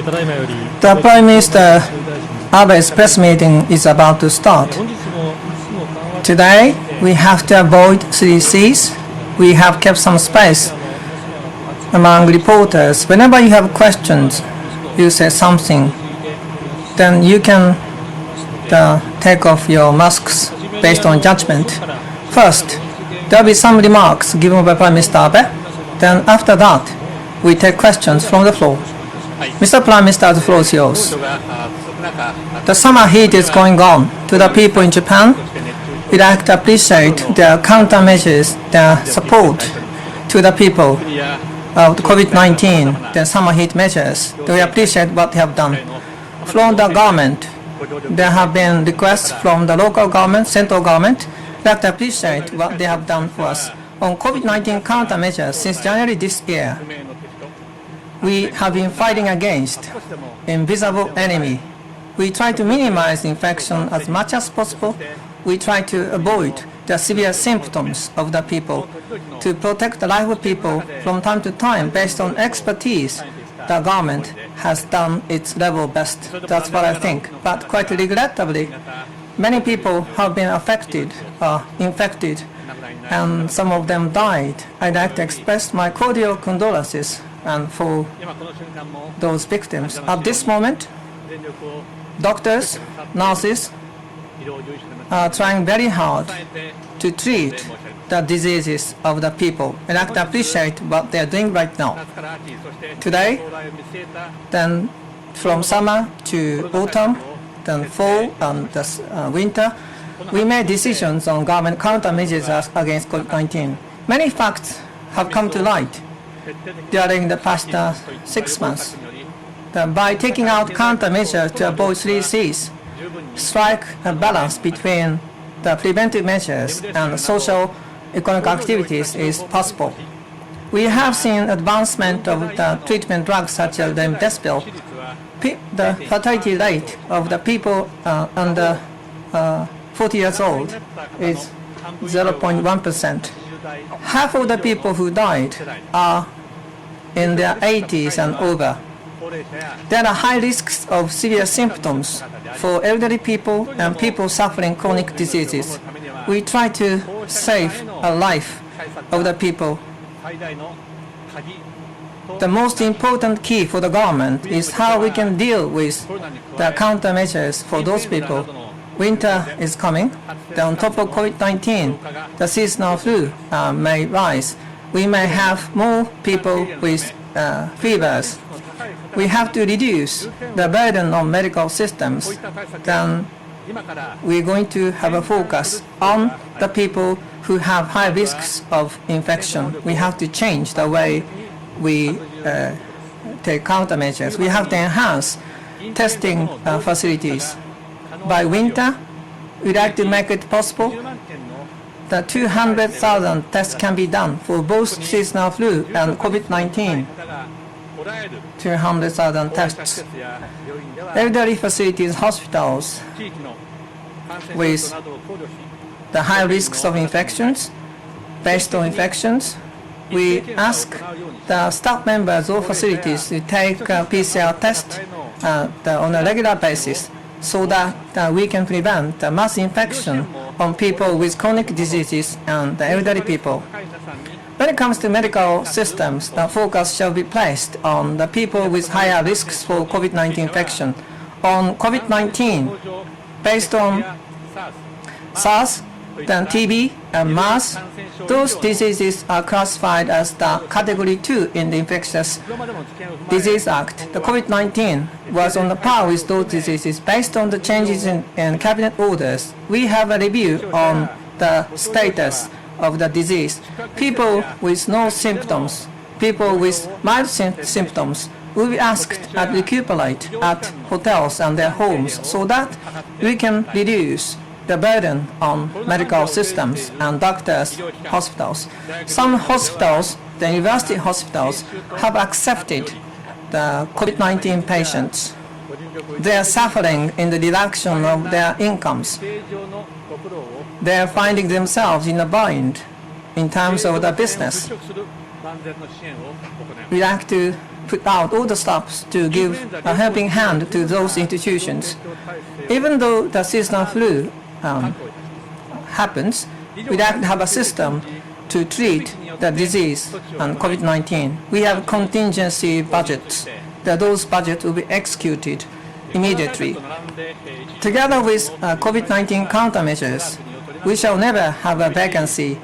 The Prime Minister Abe's press meeting is about to start. Today, we have to avoid 3 C's. We have kept some space among reporters. Whenever you have questions, you say something, then you can take off your masks based on judgment. First, there will be some remarks given by Prime Minister Abe. Then after that, we take questions from the floor. Mr. Prime Minister, the floor is yours. The summer heat is going on. To the people in Japan, we'd like to appreciate their countermeasures, their support to the people of COVID-19, their summer heat measures. We appreciate what they have done. From the government, there have been requests from the local government, central government. We'd like to appreciate what they have done for us. On COVID-19 countermeasures, since January this year, we have been fighting against invisible enemy. We try to minimize infection as much as possible. We try to avoid the severe symptoms of the people, to protect the life of people from time to time based on expertise. The government has done its level best. That's what I think. But quite regrettably, many people have been affected, infected, and some of them died. I'd like to express my cordial condolences and for those victims. At this moment, doctors, nurses are trying very hard to treat the diseases of the people. I'd like to appreciate what they are doing right now. Today, then from summer to autumn, then fall and winter, we made decisions on government countermeasures against COVID-19. Many facts have come to light during the past 6 months. By taking out countermeasures to avoid 3 C's, strike a balance between the preventive measures and social economic activities is possible. We have seen advancement of the treatment drugs such as remdesivir. The fatality rate of the people under 40 years old is 0.1%. Half of the people who died are in their 80s and over. There are high risks of severe symptoms for elderly people and people suffering chronic diseases. We try to save a life of the people. The most important key for the government is how we can deal with the countermeasures for those people. Winter is coming. On top of COVID-19, the seasonal flu may rise. We may have more people with fevers. We have to reduce the burden on medical systems. Then we're going to have a focus on the people who have high risks of infection. We have to change the way we take countermeasures. We have to enhance testing facilities. By winter, we'd like to make it possible that 200,000 tests can be done for both seasonal flu and COVID-19. 200,000 tests. Elderly facilities, hospitals with the high risks of infections, based on infections, we ask the staff members of facilities to take a PCR test on a regular basis so that we can prevent the mass infection on people with chronic diseases and the elderly people. When it comes to medical systems, the focus shall be placed on the people with higher risks for COVID-19 infection. On COVID-19, based on SARS, then TB and MERS, those diseases are classified as the Category 2 in the Infectious Disease Act. The COVID-19 was on the par with those diseases based on the changes in cabinet orders. We have a review on the status of the disease. People with no symptoms, people with mild symptoms will be asked to recuperate at hotels and their homes so that we can reduce the burden on medical systems and doctors, hospitals. Some hospitals, the university hospitals, have accepted the COVID-19 patients. They are suffering in the reduction of their incomes. They are finding themselves in a bind in terms of the business. We like to put out all the stops to give a helping hand to those institutions. Even though the seasonal flu happens, we'd have to have a system to treat the disease and COVID-19. We have contingency budgets. Those budgets will be executed immediately. Together with COVID-19 countermeasures, we shall never have a vacancy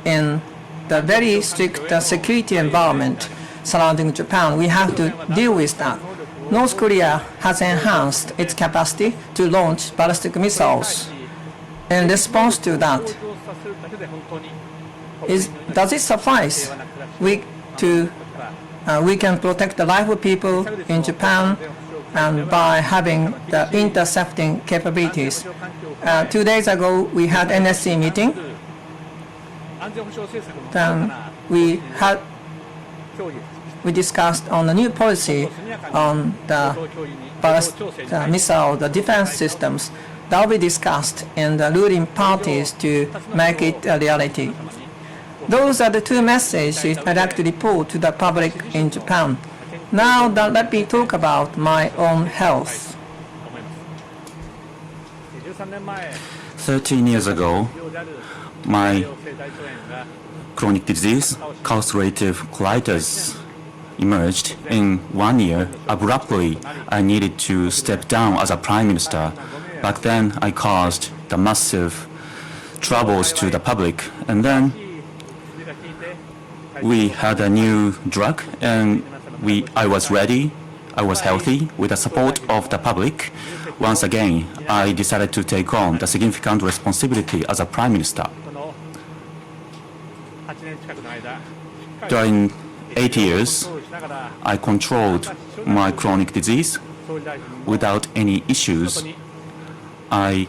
in the very strict security environment surrounding Japan. We have to deal with that. North Korea has enhanced its capacity to launch ballistic missiles. In response to that, does it suffice we can protect the life of people in Japan and by having the intercepting capabilities? 2 days ago, we had NSC meeting. Then we discussed on the new policy on the missile, the defense systems. That will be discussed in the ruling parties to make it a reality. Those are the two messages I'd like to report to the public in Japan. Now let me talk about my own health. 13 years ago, my chronic disease, ulcerative colitis, emerged. In 1 year, abruptly, I needed to step down as a prime minister. Back then, I caused the massive troubles to the public. And then we had a new drug, and I was ready. I was healthy. With the support of the public, once again, I decided to take on the significant responsibility as a prime minister. During 8 years, I controlled my chronic disease without any issues. I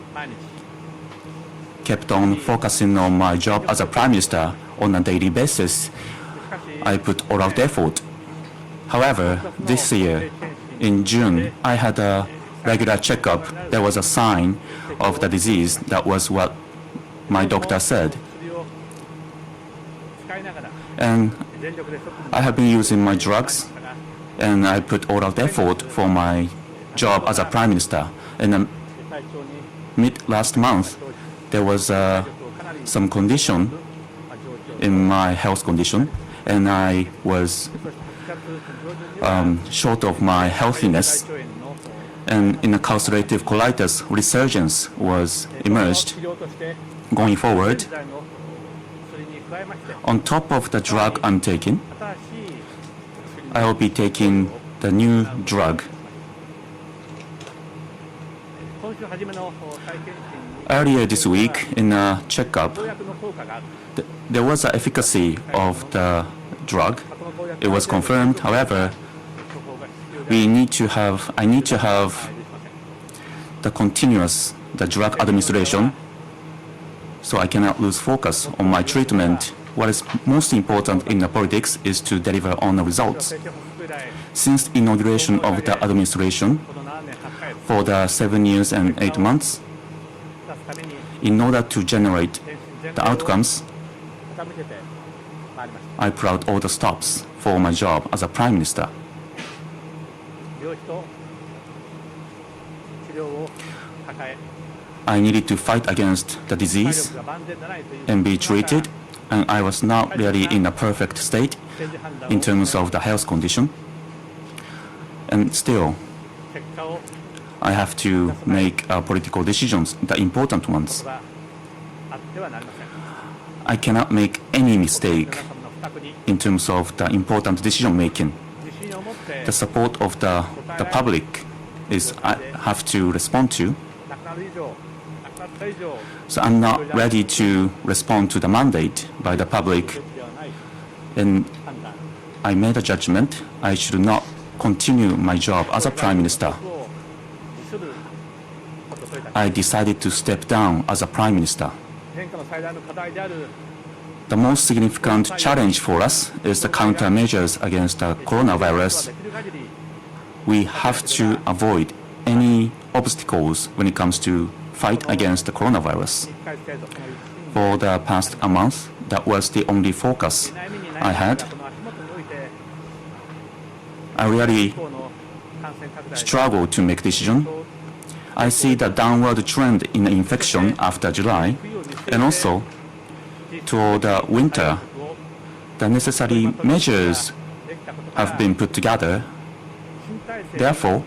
kept on focusing on my job as a prime minister on a daily basis. I put all out effort. However, this year, in June, I had a regular checkup. There was a sign of the disease. That was what my doctor said. And I have been using my drugs, and I put all out effort for my job as a prime minister. And mid last month, there was some condition in my health condition, and I was short of my healthiness. And in a ulcerative colitis, resurgence was emerged. Going forward, on top of the drug I'm taking, I will be taking the new drug. Earlier this week, in a checkup, there was an efficacy of the drug. It was confirmed. However, I need to have the drug administration, so I cannot lose focus on my treatment. What is most important in the politics is to deliver on the results. Since inauguration of the administration, for the 7 years and 8 months, in order to generate the outcomes, I put out all the stops for my job as a prime minister. I needed to fight against the disease and be treated, and I was not really in a perfect state in terms of the health condition. And still, I have to make political decisions, the important ones. I cannot make any mistake in terms of the important decision making. The support of the public is I have to respond to. So I'm not ready to respond to the mandate by the public. And I made a judgment. I should not continue my job as a prime minister. I decided to step down as a prime minister. The most significant challenge for us is the countermeasures against the coronavirus. We have to avoid any obstacles when it comes to fight against the coronavirus. For the past month, that was the only focus I had. I really struggle to make decision. I see the downward trend in infection after July, and also toward the winter, the necessary measures have been put together. Therefore,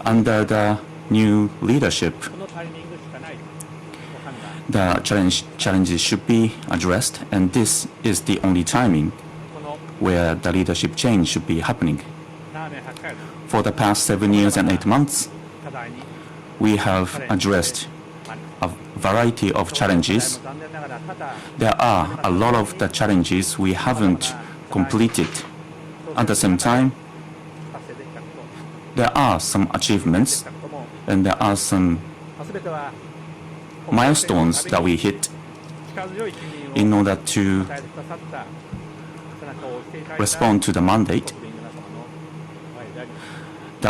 under the new leadership, the challenges should be addressed, and this is the only timing where the leadership change should be happening. For the past 7 years and 8 months, we have addressed a variety of challenges. There are a lot of the challenges we haven't completed. At the same time, there are some achievements and there are some milestones that we hit in order to respond to the mandate.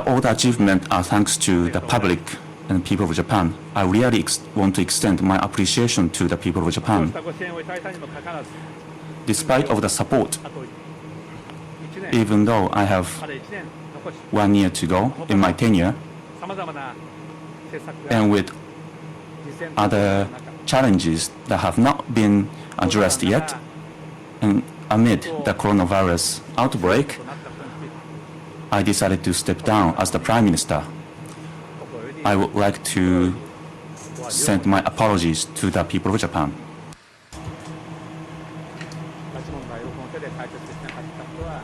All the achievements are thanks to the public and people of Japan. I really want to extend my appreciation to the people of Japan. Despite of the support, even though I have 1 year to go in my tenure, and with other challenges that have not been addressed yet, and amid the coronavirus outbreak, I decided to step down as the Prime Minister. I would like to send my apologies to the people of Japan.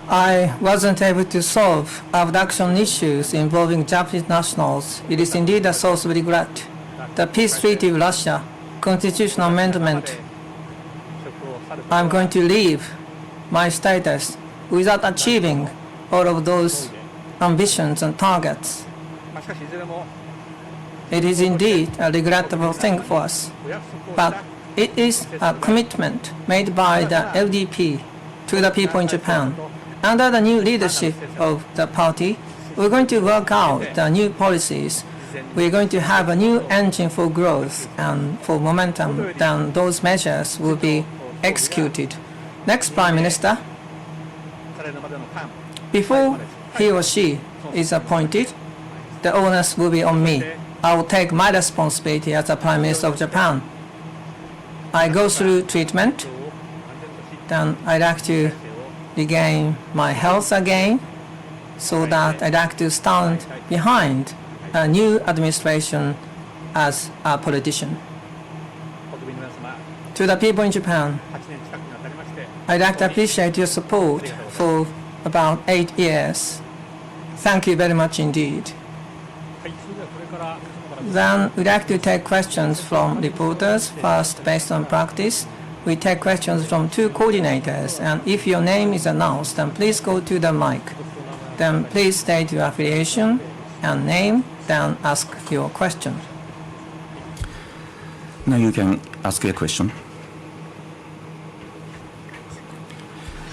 I wasn't able to solve abduction issues involving Japanese nationals. It is indeed a source of regret. The peace treaty with Russia, constitutional amendment. I'm going to leave my status without achieving all of those ambitions and targets. It is indeed a regrettable thing for us, but it is a commitment made by the LDP to the people in Japan. Under the new leadership of the party, we're going to work out the new policies. We're going to have a new engine for growth and for momentum. Then those measures will be executed. Next Prime Minister, before he or she is appointed, the onus will be on me. I will take my responsibility as the Prime Minister of Japan. I go through treatment, then I'd like to regain my health again, so that I'd like to stand behind a new administration as a politician. To the people in Japan, I'd like to appreciate your support for about 8 years. Thank you very much indeed. Then we'd like to take questions from reporters, first based on practice. We take questions from 2 coordinators, and if your name is announced, then please go to the mic. Then please state your affiliation and name, then ask your question. Now you can ask your question.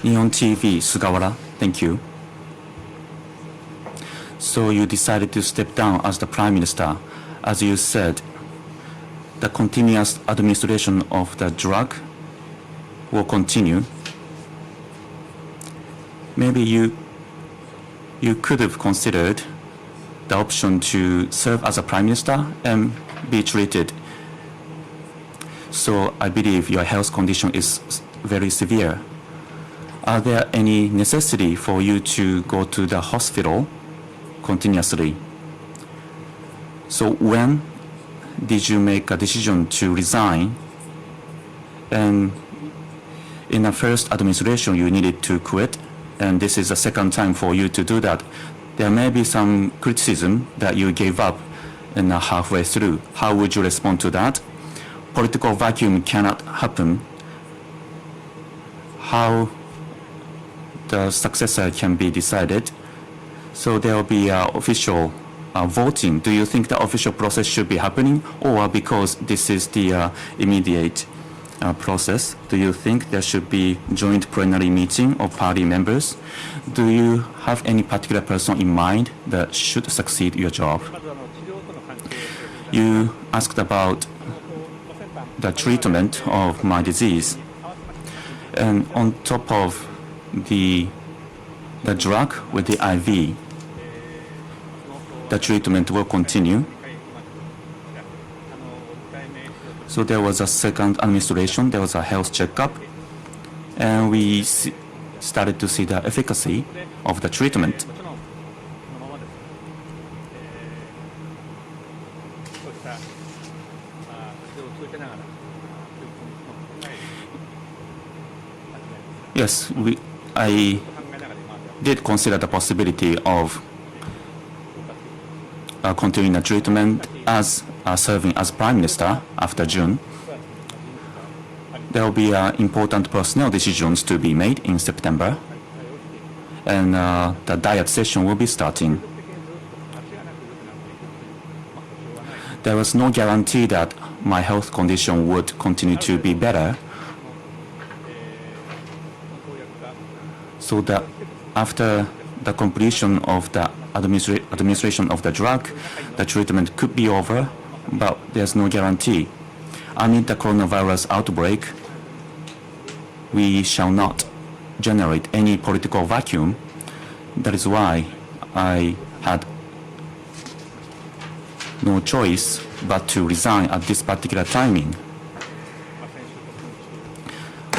Nihon TV, Sugawara, thank you. So you decided to step down as the Prime Minister. As you said, the continuous administration of the drug will continue. Maybe you could have considered the option to serve as a Prime Minister and be treated. So I believe your health condition is very severe. Are there any necessity for you to go to the hospital continuously? So when did you make a decision to resign? And in the first administration, you needed to quit, and this is the second time for you to do that. There may be some criticism that you gave up in halfway through. How would you respond to that? Political vacuum cannot happen. How the successor can be decided? So there will be official voting. Do you think the official process should be happening, or because this is the immediate process, do you think there should be joint plenary meeting of party members? Do you have any particular person in mind that should succeed your job? You asked about the treatment of my disease, and on top of the the drug with the IV, the treatment will continue. So there was a second administration, there was a health checkup, and we started to see the efficacy of the treatment. Yes, I did consider the possibility of continuing the treatment as serving as Prime Minister after June. There will be important personnel decisions to be made in September, and the diet session will be starting. There was no guarantee that my health condition would continue to be better, so that after the completion of the administration of the drug, the treatment could be over, but there's no guarantee. Amid the coronavirus outbreak, we shall not generate any political vacuum. That is why I had no choice but to resign at this particular timing.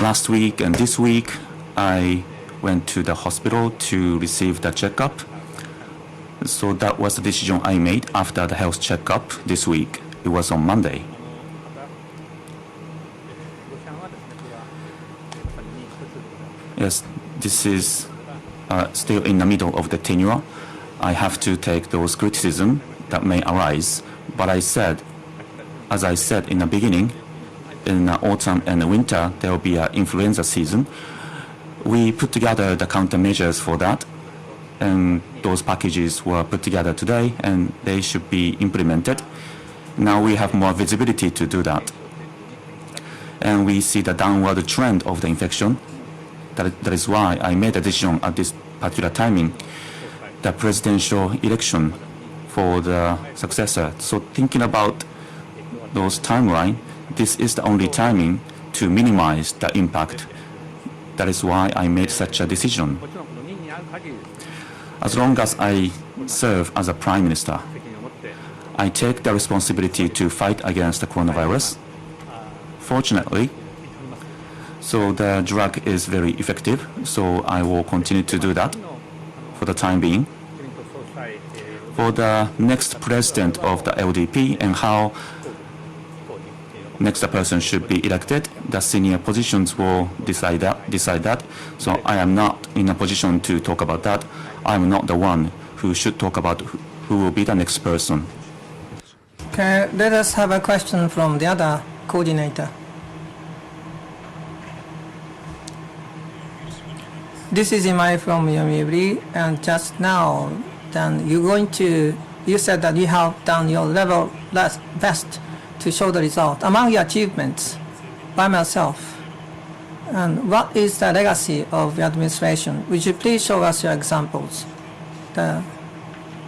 Last week and this week, I went to the hospital to receive the checkup. So that was the decision I made after the health checkup this week. It was on Monday. Yes, this is still in the middle of the tenure. I have to take those criticisms that may arise. But as I said in the beginning, in the autumn and the winter, there will be an influenza season. We put together the countermeasures for that, and those packages were put together today, and they should be implemented. Now we have more visibility to do that. And we see the downward trend of the infection. That is why I made a decision at this particular timing, the presidential election for the successor. So thinking about those timeline, this is the only timing to minimize the impact. That is why I made such a decision. As long as I serve as a Prime Minister, I take the responsibility to fight against the coronavirus. Fortunately, so the drug is very effective, so I will continue to do that for the time being. For the next president of the LDP and how next person should be elected, the senior positions will decide that. So I am not in a position to talk about that. I am not the one who should talk about who will be the next person. Okay, let us have a question from the other coordinator. This is Imai from Yomiuri, and just now, then you said that you have done your level best to show the result. Among your achievements, by myself, and what is the legacy of the administration? Would you please show us your examples? The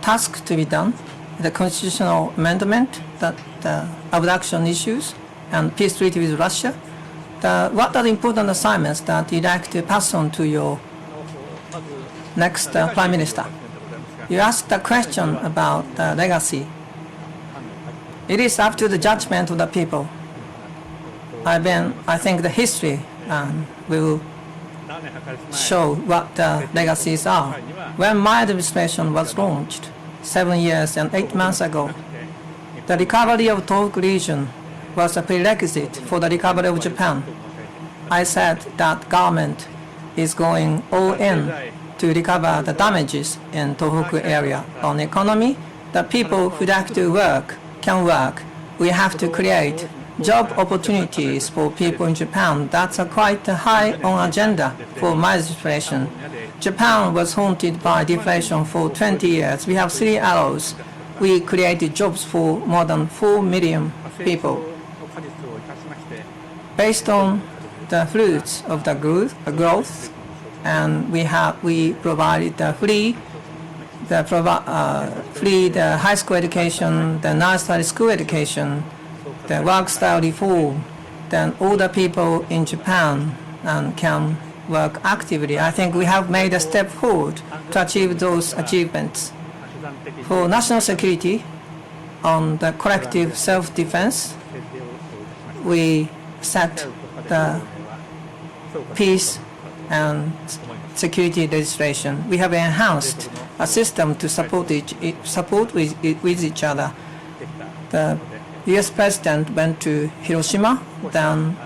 task to be done, the constitutional amendment, the abduction issues, and peace treaty with Russia. What are the important assignments that you'd like to pass on to your next Prime Minister? You asked a question about the legacy. It is up to the judgment of the people. I think the history will show what the legacies are. When my administration was launched 7 years and 8 months ago, the recovery of Tohoku region was a prerequisite for the recovery of Japan. I said that government is going all in to recover the damages in Tohoku area on economy. The people who like to work can work. We have to create job opportunities for people in Japan. That's quite high on agenda for my administration. Japan was haunted by deflation for 20 years. We have 3 arrows. We created jobs for more than 4 million people. Based on the fruits of the growth, and we provided the free the high school education, the nursery school education, the work style reform. Then all the people in Japan can work actively. I think we have made a step forward to achieve those achievements. For national security, on the collective self-defense, we set the peace and security legislation. We have enhanced a system to support with each other. The U.S. President went to Hiroshima, then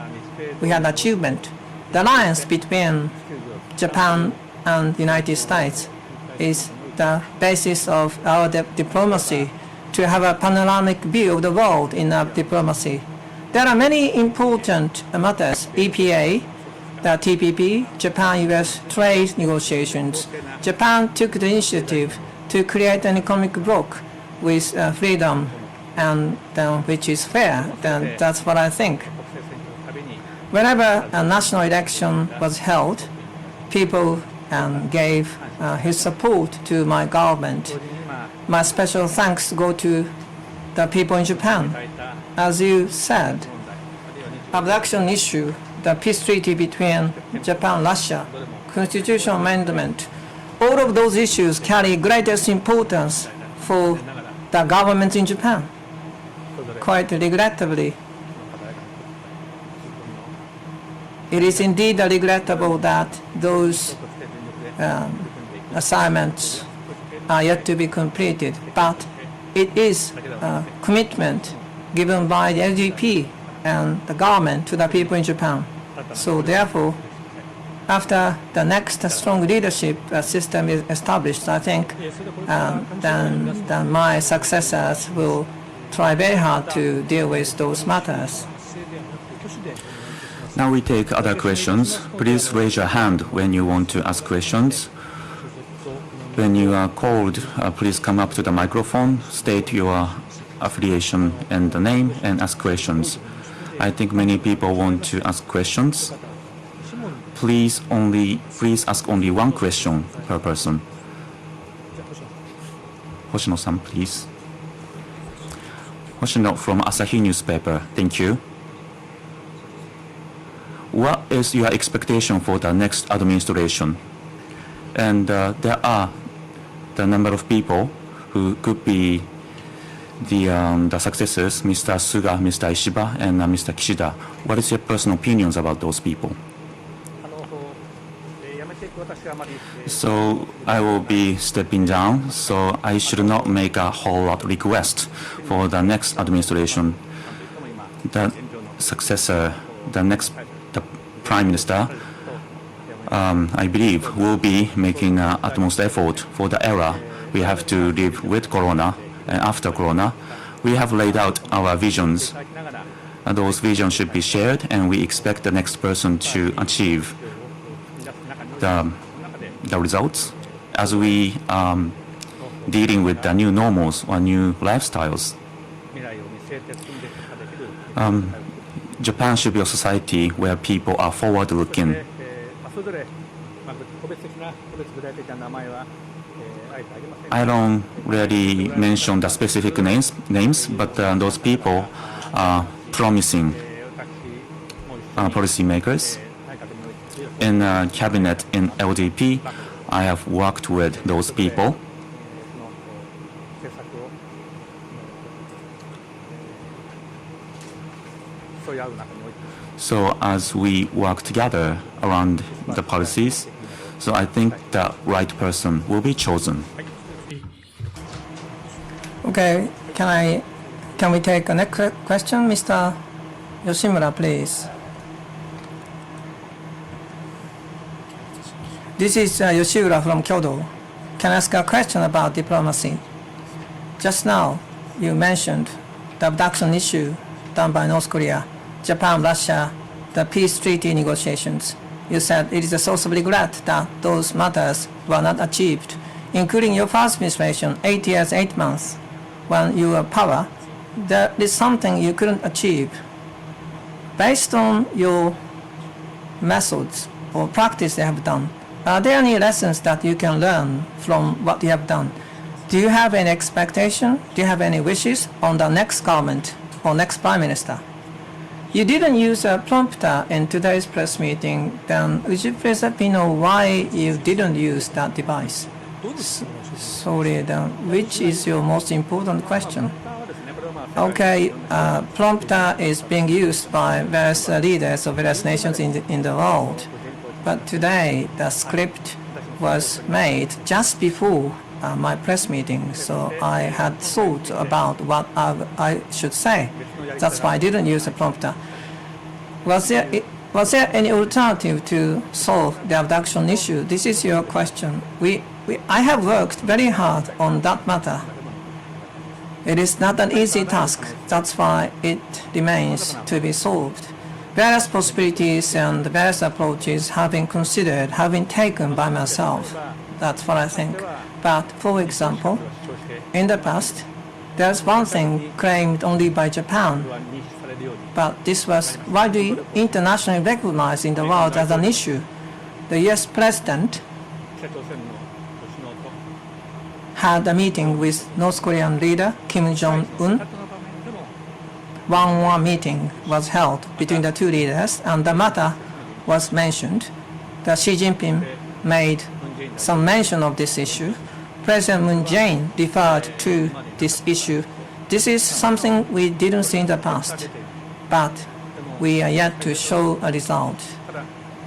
we had achievement. The alliance between Japan and the United States is the basis of our diplomacy, to have a panoramic view of the world in our diplomacy. There are many important matters: EPA, the TPP, Japan-US trade negotiations. Japan took the initiative to create an economic bloc with freedom, and which is fair. Then that's what I think. Whenever a national election was held, people gave his support to my government. My special thanks go to the people in Japan. As you said, abduction issue, the peace treaty between Japan and Russia, constitutional amendment, all of those issues carry greatest importance for the government in Japan. Quite regrettably, it is indeed regrettable that those assignments are yet to be completed, but it is a commitment given by the LDP and the government to the people in Japan. So therefore, after the next strong leadership system is established, I think then my successors will try very hard to deal with those matters. Now we take other questions. Please raise your hand when you want to ask questions. When you are called, please come up to the microphone, state your affiliation and the name, and ask questions. I think many people want to ask questions. Please ask only one question per person. Hoshino-san, please. Hoshino from Asahi newspaper. Thank you. What is your expectation for the next administration? And there are the number of people who could be the successors, Mr. Suga, Mr. Ishiba, and Mr. Kishida. What is your personal opinions about those people? So I will be stepping down, so I should not make a whole lot request for the next administration. The successor, the Prime Minister, I believe, will be making utmost effort for the era we have to live with Corona and after Corona. We have laid out our visions. Those visions should be shared, and we expect the next person to achieve the results as we dealing with the new normals or new lifestyles. Japan should be a society where people are forward-looking. I don't really mention the specific names, but those people are promising policymakers. In cabinet in LDP, I have worked with those people. So as we work together around the policies, so I think the right person will be chosen. Okay, can we take a next question, Mr. Yoshimura, please? This is Yoshiura from Kyoto. Can I ask a question about diplomacy? Just now, you mentioned the abduction issue done by North Korea, Japan, Russia, the peace treaty negotiations. You said it is a source of regret that those matters were not achieved, including your first administration, 8 years, 8 months, when you were power. There is something you couldn't achieve. Based on your methods or practice you have done, are there any lessons that you can learn from what you have done? Do you have any expectation? Do you have any wishes on the next government or next Prime Minister? You didn't use a prompter in today's press meeting, then would you please let me know why you didn't use that device? Sorry, then which is your most important question? Okay, prompter is being used by various leaders of various nations in the world. But today, the script was made just before my press meeting, so I had thought about what I should say. That's why I didn't use a prompter. Was there any alternative to solve the abduction issue? This is your question. I have worked very hard on that matter. It is not an easy task. That's why it remains to be solved. Various possibilities and various approaches have been considered, have been taken by myself. That's what I think. But, for example, in the past, there's one thing claimed only by Japan, but this was widely internationally recognized in the world as an issue. The US President had a meeting with North Korean leader Kim Jong-un. One-on-one meeting was held between the two leaders, and the matter was mentioned. That Xi Jinping made some mention of this issue. President Moon Jae-in referred to this issue. This is something we didn't see in the past, but we are yet to show a result.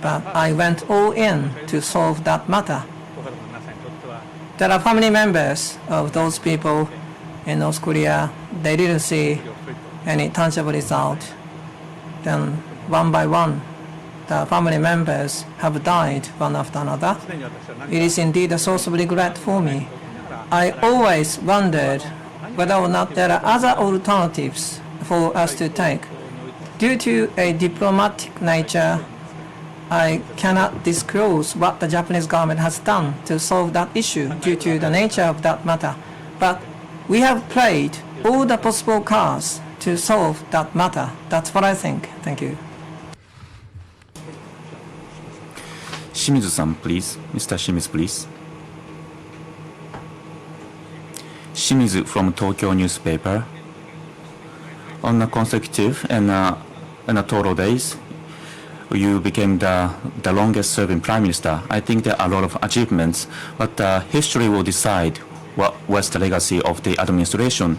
But I went all in to solve that matter. There are family members of those people in North Korea. They didn't see any tangible result. Then one by one, the family members have died one after another. It is indeed a source of regret for me. I always wondered whether or not there are other alternatives for us to take. Due to a diplomatic nature, I cannot disclose what the Japanese government has done to solve that issue due to the nature of that matter. But we have played all the possible cards to solve that matter. That's what I think. Thank you. Shimizu-san, please. Mr. Shimizu, please. Shimizu from Tokyo newspaper. On a consecutive and a total days, you became the longest serving Prime Minister. I think there are a lot of achievements, but history will decide what was the legacy of the administration.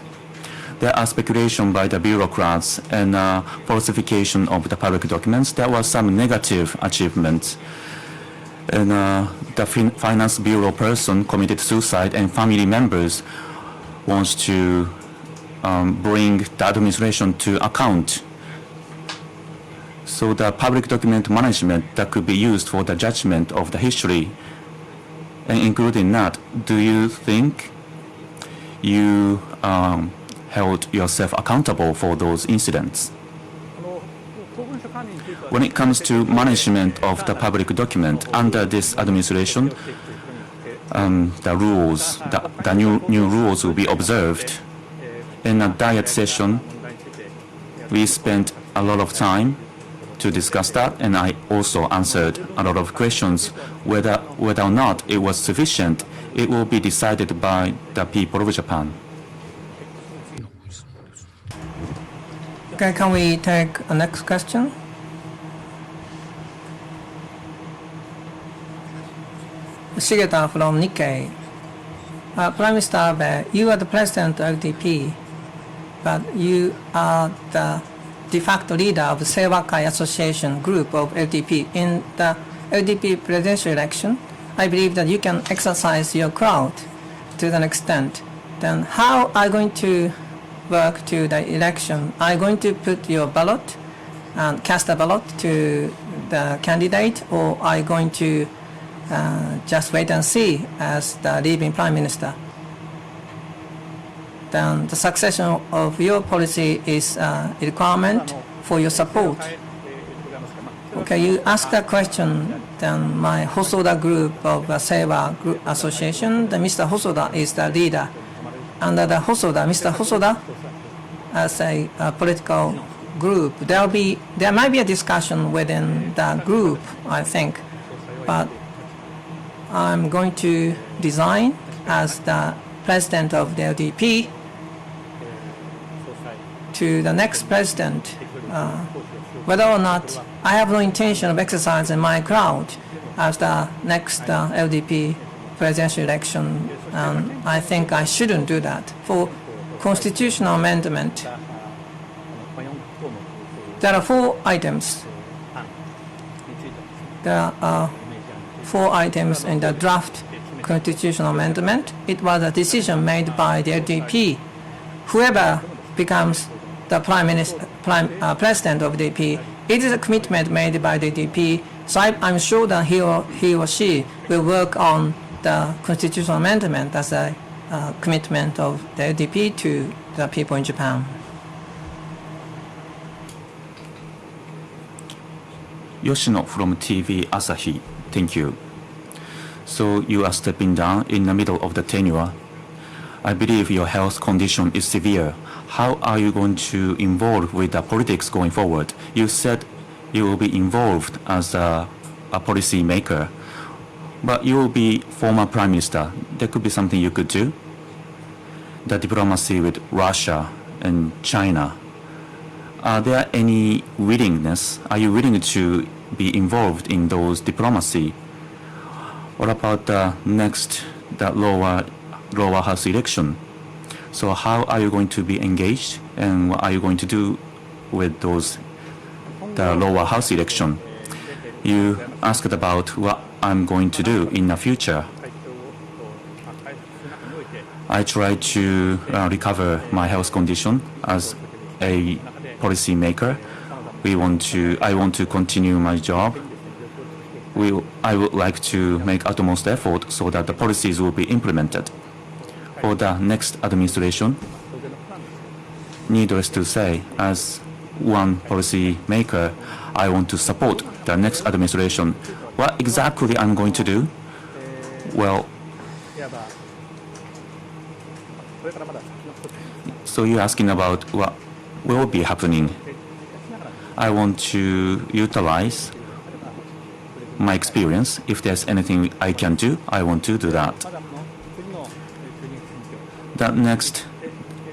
There are speculation by the bureaucrats and falsification of the public documents. There were some negative achievements. And the Finance Bureau person committed suicide, and family members wants to bring the administration to account. So the public document management that could be used for the judgment of the history, and including that, do you think you held yourself accountable for those incidents? When it comes to management of the public document under this administration, the rules, the new rules will be observed. In a diet session, we spent a lot of time to discuss that, and I also answered a lot of questions. Whether or not it was sufficient, it will be decided by the people of Japan. Okay, can we take a next question? Shigeta from Nikkei. Prime Minister Abe, you are the president of LDP, but you are the de facto leader of the Seiwakai Association group of LDP. In the LDP presidential election, I believe that you can exercise your crowd to an extent. Then how are you going to work to the election? Are you going to put your ballot and cast a ballot to the candidate, or are you going to just wait and see as the leaving Prime Minister? Then the succession of your policy is a requirement for your support. Okay, you asked that question. Then my Hosoda group of Seiwa Group Association, the Mr. Hosoda is the leader. Under the Hosoda, Mr. Hosoda, as a political group, there might be a discussion within the group, I think, but I'm going to resign as the president of the LDP to the next president, whether or not I have no intention of exercising my crowd as the next LDP presidential election, I think I shouldn't do that. For constitutional amendment, there are 4 items. There are 4 items in the draft constitutional amendment. It was a decision made by the LDP. Whoever becomes the president of the LDP, it is a commitment made by the LDP. So I'm sure that he or she will work on the constitutional amendment as a commitment of the LDP to the people in Japan. Yoshino from TV Asahi. Thank you. So you are stepping down in the middle of the tenure. I believe your health condition is severe. How are you going to involve with the politics going forward? You said you will be involved as a policy maker, but you will be former prime minister. There could be something you could do. The diplomacy with Russia and China. Are there any willingness? Are you willing to be involved in those diplomacy? What about the next, the lower house election? So how are you going to be engaged, and what are you going to do with the lower house election? You asked about what I'm going to do in the future. I try to recover my health condition as a policy maker. I want to continue my job. I would like to make utmost effort so that the policies will be implemented. For the next administration, needless to say, as one policy maker, I want to support the next administration. What exactly I'm going to do? Well, so you're asking about what will be happening. I want to utilize my experience. If there's anything I can do, I want to do that. The next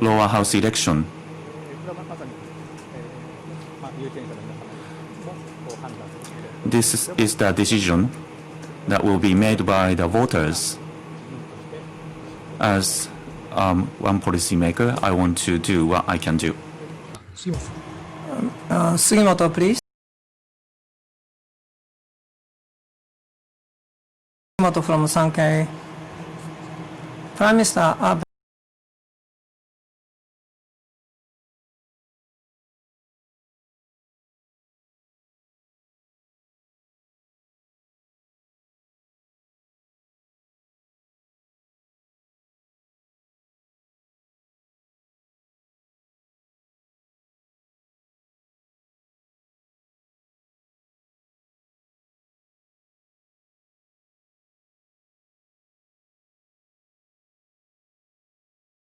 lower house election, this is the decision that will be made by the voters. As one policymaker, I want to do what I can do. Sugimoto, please. Sugimoto from Sankei. Prime Minister Abe